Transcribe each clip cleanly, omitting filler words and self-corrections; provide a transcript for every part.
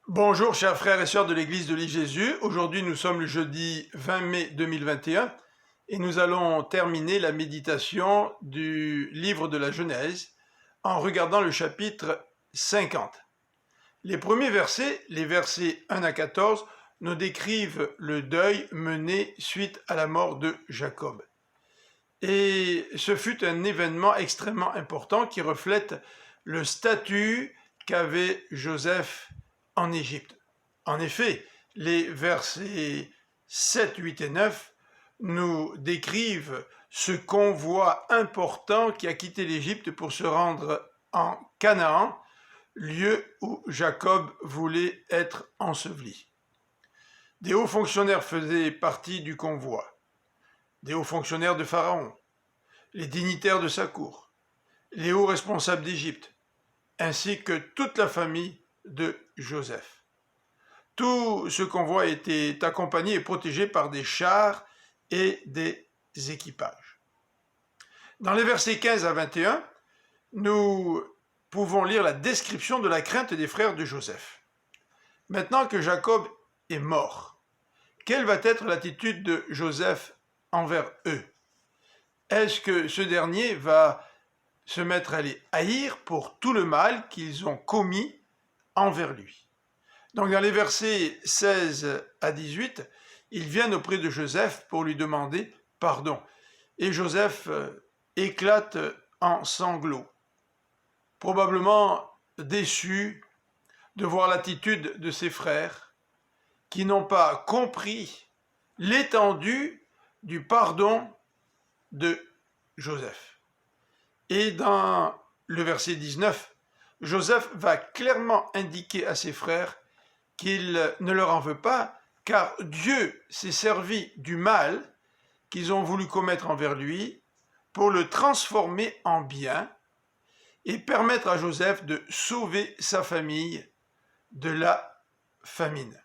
Bonjour chers frères et sœurs de l'église de l'I-Jésus. Aujourd'hui nous sommes le jeudi 20 mai 2021 et nous allons terminer la méditation du livre de la Genèse en regardant le chapitre 50. Les premiers versets, les versets 1 à 14, nous décrivent le deuil mené suite à la mort de Jacob. Et ce fut un événement extrêmement important qui reflète le statut qu'avait Joseph en Égypte. En effet, les versets 7, 8 et 9 nous décrivent ce convoi important qui a quitté l'Égypte pour se rendre en Canaan, lieu où Jacob voulait être enseveli. Des hauts fonctionnaires faisaient partie du convoi. Des hauts fonctionnaires de Pharaon, les dignitaires de sa cour, les hauts responsables d'Égypte, ainsi que toute la famille de Joseph. Tout ce convoi était accompagné et protégé par des chars et des équipages. Dans les versets 15 à 21, nous pouvons lire la description de la crainte des frères de Joseph. Maintenant que Jacob est mort, quelle va être l'attitude de Joseph envers eux? Est-ce que ce dernier va se mettre à les haïr pour tout le mal qu'ils ont commis envers lui? Donc dans les versets 16 à 18, ils viennent auprès de Joseph pour lui demander pardon. Et Joseph éclate en sanglots, probablement déçu de voir l'attitude de ses frères qui n'ont pas compris l'étendue du pardon de Joseph. Et dans le verset 19, Joseph va clairement indiquer à ses frères qu'il ne leur en veut pas, car Dieu s'est servi du mal qu'ils ont voulu commettre envers lui pour le transformer en bien et permettre à Joseph de sauver sa famille de la famine.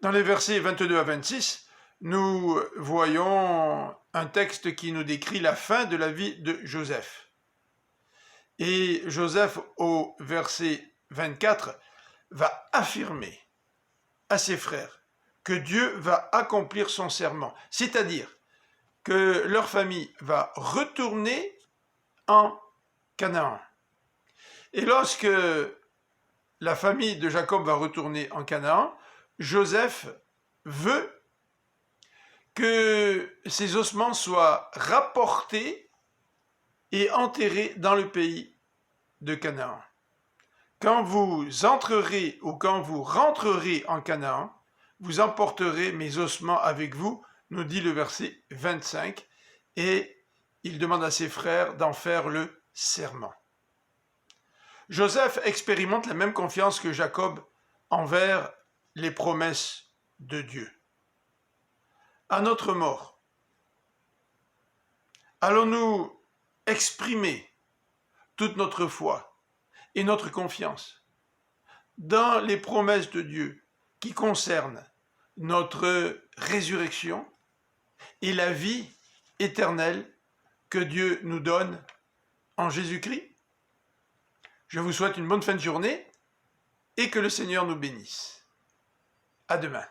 Dans les versets 22 à 26, nous voyons un texte qui nous décrit la fin de la vie de Joseph. Et Joseph, au verset 24, va affirmer à ses frères que Dieu va accomplir son serment, c'est-à-dire que leur famille va retourner en Canaan. Et lorsque la famille de Jacob va retourner en Canaan, Joseph veut que ses ossements soient rapportés et enterrés dans le pays de Canaan. Quand vous entrerez ou quand vous rentrerez en Canaan, vous emporterez mes ossements avec vous, nous dit le verset 25, et il demande à ses frères d'en faire le serment. Joseph expérimente la même confiance que Jacob envers les promesses de Dieu. À notre mort, allons-nous exprimer toute notre foi et notre confiance dans les promesses de Dieu qui concernent notre résurrection et la vie éternelle que Dieu nous donne en Jésus-Christ? Je vous souhaite une bonne fin de journée et que le Seigneur nous bénisse. À demain.